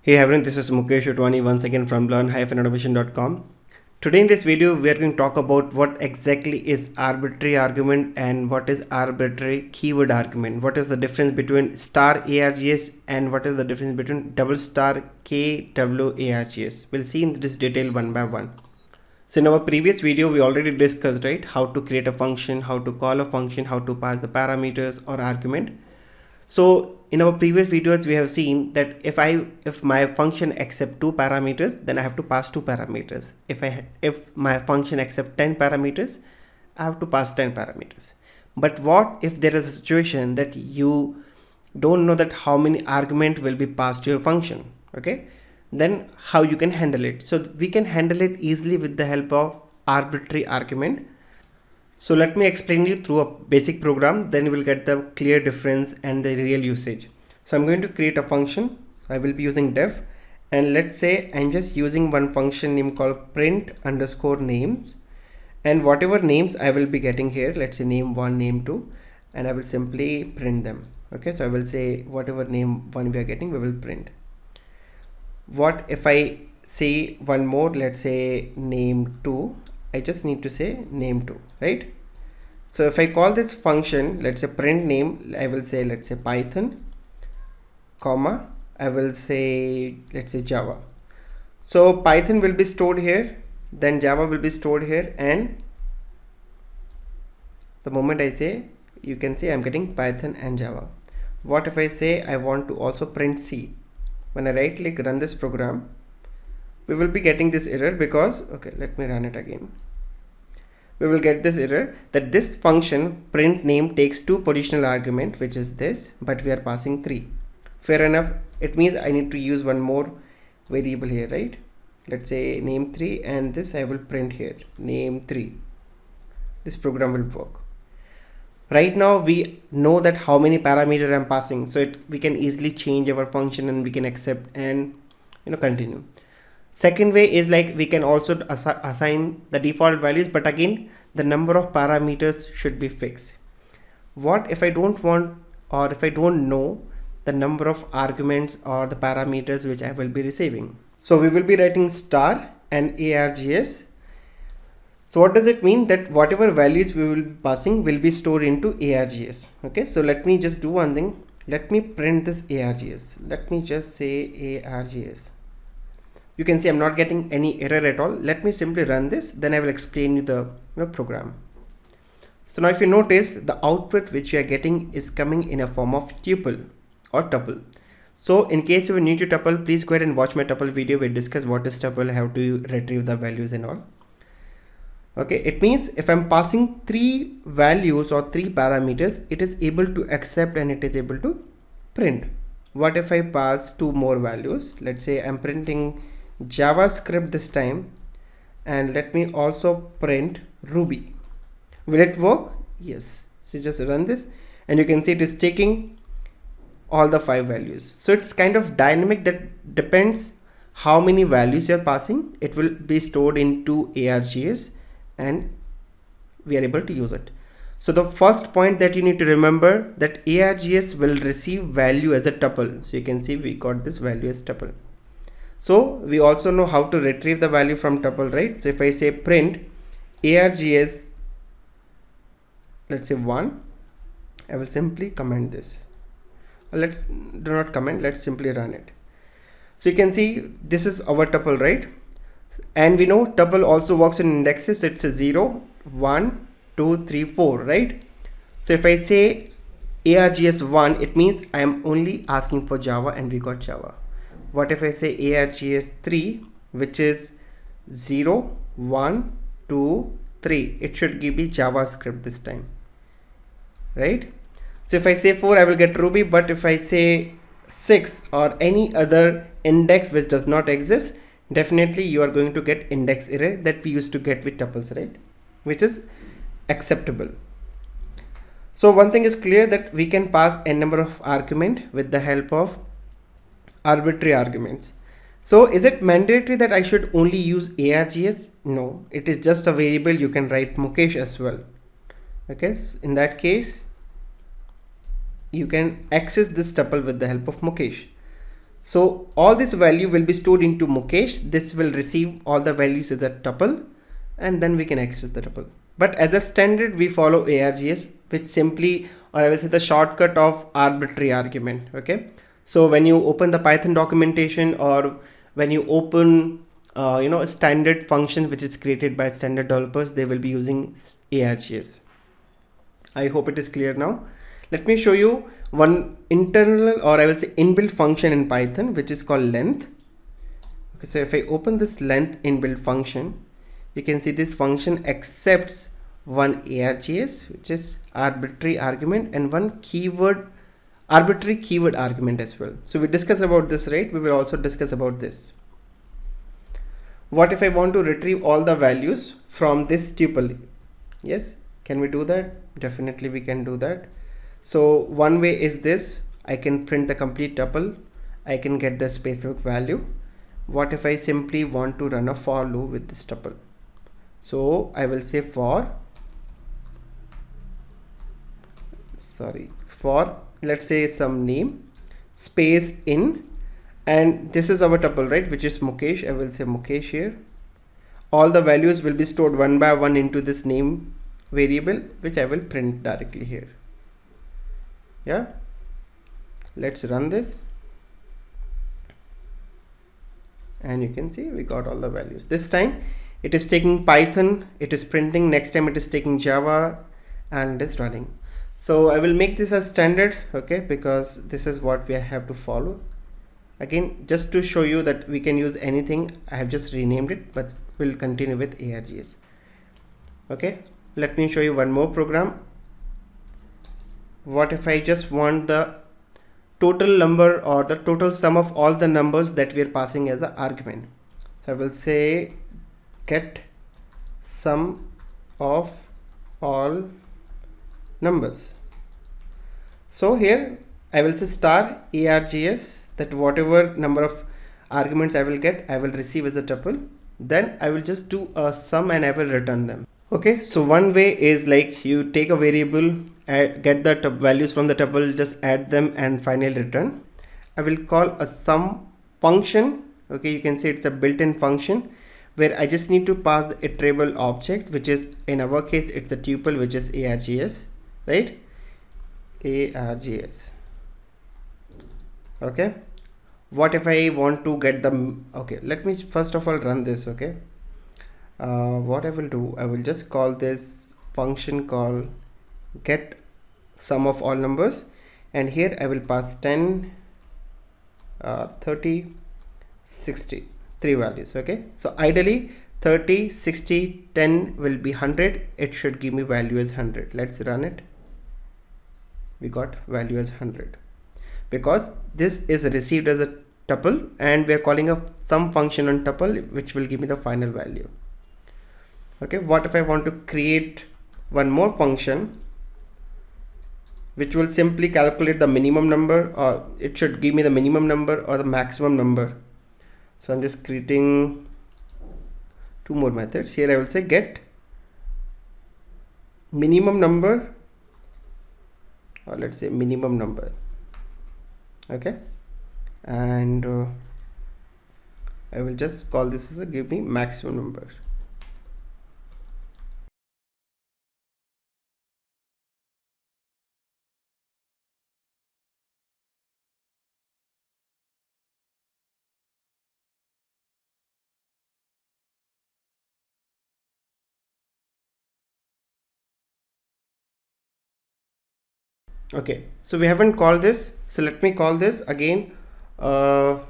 Hey everyone, this is Mukesh Utwani once again from learn-automation.com. Today in this video, we are going to talk about what exactly is arbitrary argument and what is arbitrary keyword argument. What is the difference between star args and what is the difference between double star kwargs. We'll see in this detail one by one. So in our previous video, we already discussed, right, how to create a function, how to call a function, how to pass the parameters or argument. So in our previous videos, we have seen that if my function accept two parameters, then I have to pass two parameters. If my function accept 10 parameters, I have to pass 10 parameters. But what if there is a situation that you don't know that how many argument will be passed to your function? Okay, then how you can handle it? So we can handle it easily with the help of arbitrary argument. So let me explain you through a basic program, then you will get the clear difference and the real usage. So I'm going to create a function. So I will be using def, and let's say I'm just using one function name called print underscore names, and whatever names I will be getting here, let's say name 1, name 2, and I will simply print them. Okay, so I will say whatever name 1 we are getting, we will print. What if I say one more, let's say name 2, I just need to say name 2, right? So if I call this function, let's say print name, I will say, let's say Python, comma, I will say, let's say Java. So Python will be stored here, then Java will be stored here, and the moment I say, you can see I'm getting Python and Java. What if I say I want to also print C? When I right click, run this program, we will be getting this error because, okay, let me run it again. We will get this error that this function print name takes two positional argument, which is this, but we are passing 3. Fair enough. It means I need to use one more variable here, right? Let's say name 3, and this I will print here name 3. This program will work. Right now we know that how many parameters I'm passing, so we can easily change our function and we can accept and continue. Second way is like we can also assign the default values, but again the number of parameters should be fixed. What if I don't want, or if I don't know the number of arguments or the parameters which I will be receiving? So we will be writing star and args. So what does it mean? That whatever values we will be passing will be stored into args. Okay, so let me just do one thing. Let me print this args. Let me just say args. You can see I'm not getting any error at all. Let me simply run this, then I will explain you the program. So now if you notice, the output which we are getting is coming in a form of tuple or tuple. So in case you need to tuple, please go ahead and watch my tuple video where we discuss what is tuple, how to retrieve the values and all. Okay, it means if I'm passing 3 values or 3 parameters, it is able to accept and it is able to print. What if I pass 2 more values? Let's say I'm printing JavaScript this time, and let me also print Ruby. Will it work? Yes. So just run this, and you can see it is taking all the 5 values. So it's kind of dynamic, that depends how many values you're passing. It will be stored into args and we are able to use it. So the first point that you need to remember, that args will receive value as a tuple. So you can see we got this value as tuple. So we also know how to retrieve the value from tuple, right? So if I say print args, let's say 1, I will simply comment this. Let's do not comment, let's simply run it. So you can see this is our tuple, right? And we know tuple also works in indexes. It's a 0, 1, 2, 3, 4, right? So if I say args 1, it means I am only asking for Java, and we got Java. What if I say args 3, which is 0, 1, 2, 3? It should give me JavaScript this time, right? So if I say 4, I will get Ruby, but if I say 6 or any other index which does not exist, definitely you are going to get index error that we used to get with tuples, right? Which is acceptable. So one thing is clear, that we can pass a number of argument with the help of arbitrary arguments. So is it mandatory that I should only use args? No, it is just a variable. You can write Mukesh as well. Okay, so in that case you can access this tuple with the help of Mukesh. So all this value will be stored into Mukesh. This will receive all the values as a tuple, and then we can access the tuple. But as a standard, we follow args, which simply, or I will say the shortcut of arbitrary argument. Okay. So when you open the Python documentation, or when you open a standard function which is created by standard developers, they will be using args. I hope it is clear now. Let me show you one internal, or I will say inbuilt function in Python, which is called length. Okay, so if I open this length inbuilt function, you can see this function accepts one args, which is arbitrary argument, and one arbitrary keyword argument as well. So we discussed about this, right? We will also discuss about this. What if I want to retrieve all the values from this tuple? Yes, can we do that? Definitely we can do that. So one way is this: I can print the complete tuple, I can get the specific value. What if I simply want to run a for loop with this tuple? So I will say for let's say some name space in, and this is our tuple, right, which is Mukesh. I will say Mukesh here. All the values will be stored one by one into this name variable, which I will print directly here. Yeah, let's run this, and you can see we got all the values. This time it is taking Python, it is printing. Next time it is taking Java, and it is running. So I will make this as standard, okay, because this is what we have to follow. Again, just to show you that we can use anything, I have just renamed it, but we'll continue with args. Okay, let me show you one more program. What if I just want the total number, or the total sum of all the numbers that we are passing as an argument? So I will say get sum of all numbers. So here I will say star args, that whatever number of arguments I will get, I will receive as a tuple. Then I will just do a sum and I will return them. Okay, so one way is like you take a variable, get the values from the tuple, just add them and finally return. I will call a sum function. Okay, you can see it's a built-in function where I just need to pass the iterable object, which is, in our case, it's a tuple, which is args, right? Args. Okay, what if I want to get the, okay, let me first of all run this. Okay, what I will do, I will just call this function called get sum of all numbers, and here I will pass 10, 30, 60, three values. Okay, so ideally 30, 60, 10 will be 100. It should give me value as 100. Let's run it. We got value as 100 because this is received as a tuple, and we are calling a sum function on tuple, which will give me the final value. Okay, what if I want to create one more function which will simply calculate the minimum number, or it should give me the minimum number or the maximum number? So I'm just creating two more methods. Here I will say get minimum number, or let's say minimum number. Okay, and I will just call this as a give me maximum number. Okay, so we haven't called this, so let me call this again. I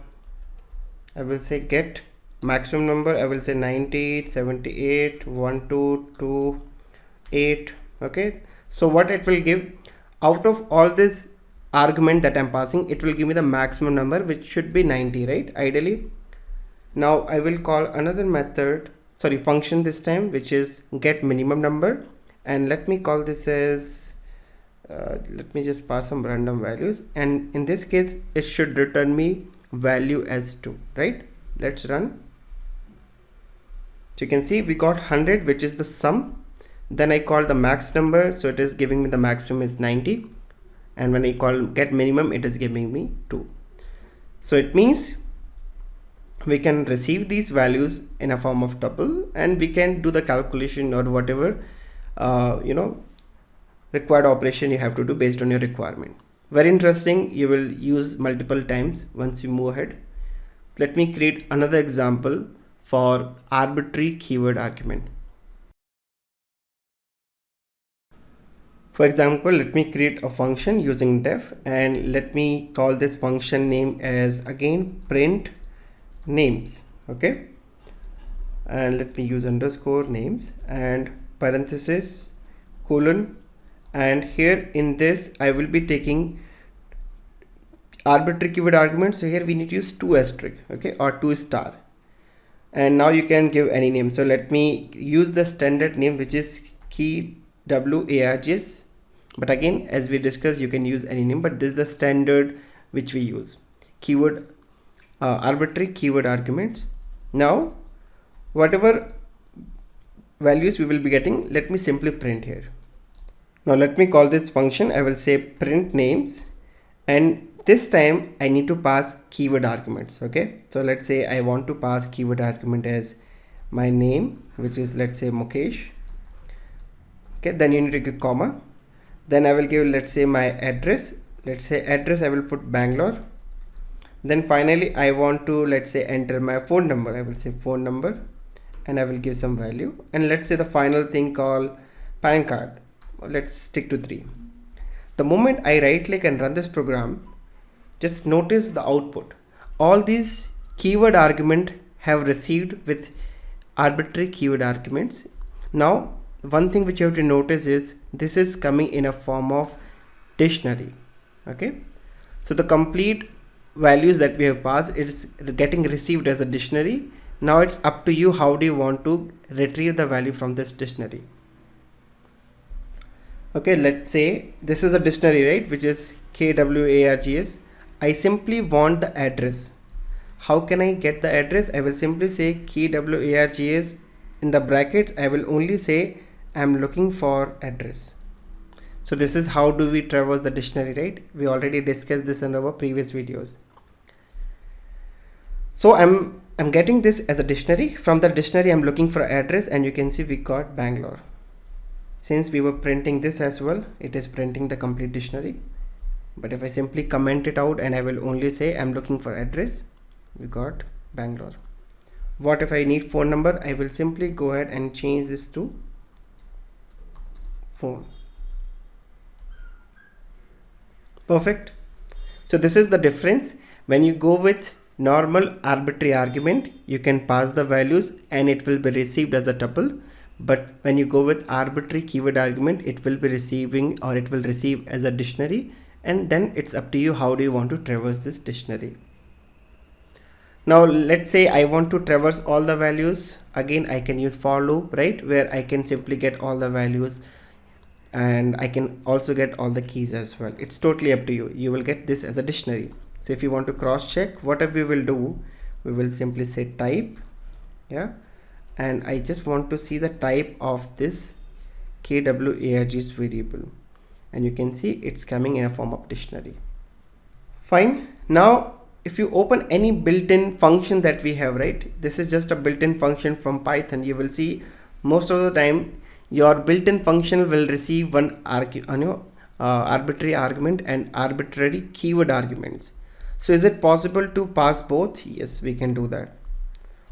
will say get maximum number. I will say 98, 78, 1228. Okay, so what it will give out of all this argument that I'm passing, it will give me the maximum number, which should be 90, right, ideally. Now I will call another method, sorry, function this time, which is get minimum number, and let me call this as let me just pass some random values, and in this case it should return me value as 2, right? Let's run. So you can see we got 100, which is the sum. Then I call the max number, so it is giving me the maximum is 90, and when I call get minimum, it is giving me 2. So it means we can receive these values in a form of tuple, and we can do the calculation or whatever required operation you have to do based on your requirement. Very interesting. You will use multiple times once you move ahead. Let me create another example for arbitrary keyword argument. For example, let me create a function using def, and let me call this function name as again print names. Okay, and let me use underscore names and parenthesis colon, and here in this I will be taking arbitrary keyword argument. So here we need to use 2 asterisk, okay, or 2 star, and now you can give any name. So let me use the standard name, which is kwargs, but again, as we discussed, you can use any name, but this is the standard which we use, keyword arbitrary keyword arguments. Now whatever values we will be getting, let me simply print here. Now let me call this function. I will say print names, and this time I need to pass keyword arguments. Okay, so let's say I want to pass keyword argument as my name, which is, let's say, Mukesh. Okay, then you need to give comma. Then I will give, let's say, my address. Let's say address, I will put Bangalore. Then finally I want to, let's say, enter my phone number. I will say phone number, and I will give some value, and let's say the final thing called PAN card. Let's stick to 3. The moment I right click and run this program, just notice the output. All these keyword argument have received with arbitrary keyword arguments. Now one thing which you have to notice is this is coming in a form of dictionary. Okay, so the complete values that we have passed, it's getting received as a dictionary. Now it's up to you, how do you want to retrieve the value from this dictionary. Okay, let's say this is a dictionary, right, which is kwargs. I simply want the address. How can I get the address? I will simply say kwargs, in the brackets I will only say I'm looking for address. So this is how do we traverse the dictionary, right? We already discussed this in our previous videos. So I'm getting this as a dictionary. From the dictionary I'm looking for address, and you can see we got Bangalore. Since we were printing this as well, it is printing the complete dictionary. But if I simply comment it out and I will only say I'm looking for address, we got Bangalore. What if I need phone number? I will simply go ahead and change this to phone. Perfect. So this is the difference. When you go with normal arbitrary argument, you can pass the values and it will be received as a tuple. But when you go with arbitrary keyword argument, it will be receiving, or it will receive as a dictionary, and then it's up to you, how do you want to traverse this dictionary. Now let's say I want to traverse all the values. Again, I can use for loop, right, where I can simply get all the values, and I can also get all the keys as well. It's totally up to you. You will get this as a dictionary. So if you want to cross check, what we will do, we will simply say type, yeah, and I just want to see the type of this kwargs variable, and you can see it's coming in a form of dictionary. Fine. Now if you open any built-in function that we have, right, this is just a built-in function from Python, you will see most of the time your built-in function will receive one arbitrary argument and arbitrary keyword arguments. So is it possible to pass both? Yes, we can do that.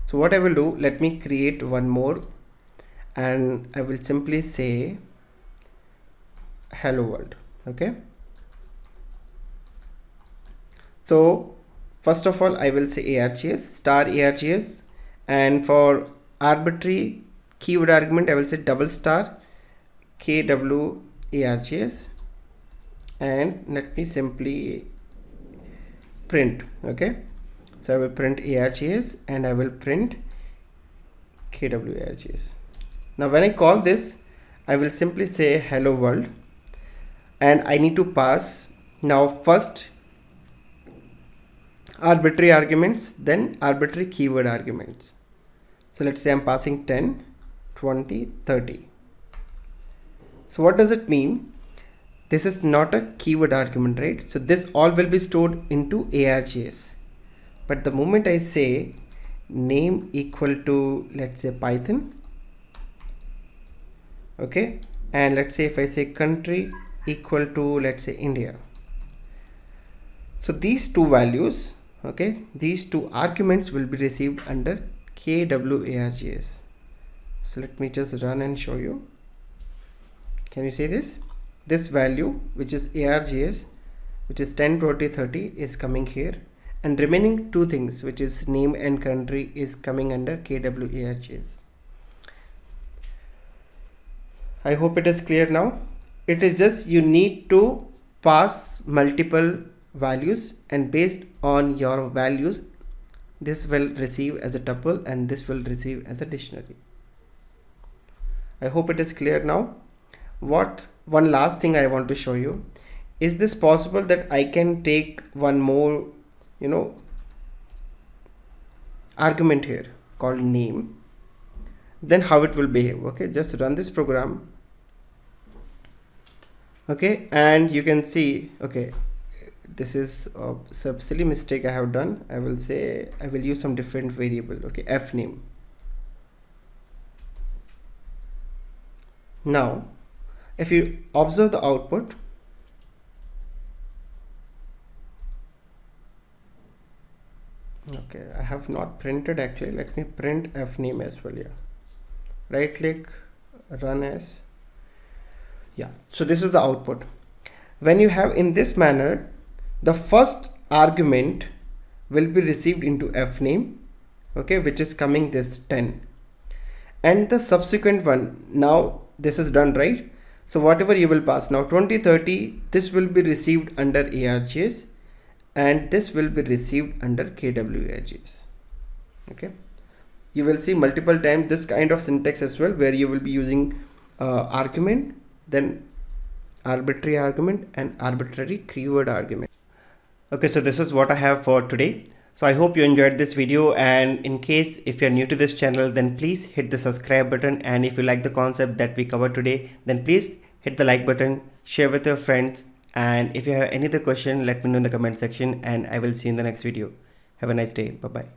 So what I will do, let me create one more, and I will simply say hello world. Okay, so first of all I will say args star args, and for arbitrary keyword argument I will say double star kwargs, and let me simply print. Okay, so I will print args and I will print kwargs. Now when I call this, I will simply say hello world, and I need to pass now first arbitrary arguments, then arbitrary keyword arguments. So let's say I'm passing 10, 20, 30. So what does it mean? This is not a keyword argument, right? So this all will be stored into args. But the moment I say name equal to, let's say, Python, okay, and let's say if I say country equal to, let's say, India, so these two values, okay, these two arguments will be received under kwargs. So let me just run and show you. Can you see this? This value, which is args, which is 10, 20, 30, is coming here, and remaining two things, which is name and country, is coming under kwargs. I hope it is clear now. It is just you need to pass multiple values, and based on your values, this will receive as a tuple and this will receive as a dictionary. I hope it is clear now. One last thing I want to show you. Is this possible that I can take one more, argument here called name? Then how it will behave? Okay, just run this program. Okay, and you can see, okay, this is a silly mistake I have done. I will say I will use some different variable. Okay, f name. Now, if you observe the output, okay, I have not printed actually. Let me print f name as well. Yeah, right click, run as. Yeah, so this is the output. When you have in this manner, the first argument will be received into f name, okay, which is coming this 10, and the subsequent one, now this is done, right? So whatever you will pass now, 20, 30, this will be received under args, and this will be received under kwargs. Okay, you will see multiple times this kind of syntax as well, where you will be using argument, then arbitrary argument, and arbitrary keyword argument. Okay, so this is what I have for today. So I hope you enjoyed this video, and in case if you're new to this channel, then please hit the subscribe button, and if you like the concept that we covered today, then please hit the like button, share with your friends, and if you have any other question, let me know in the comment section, and I will see you in the next video. Have a nice day. Bye bye.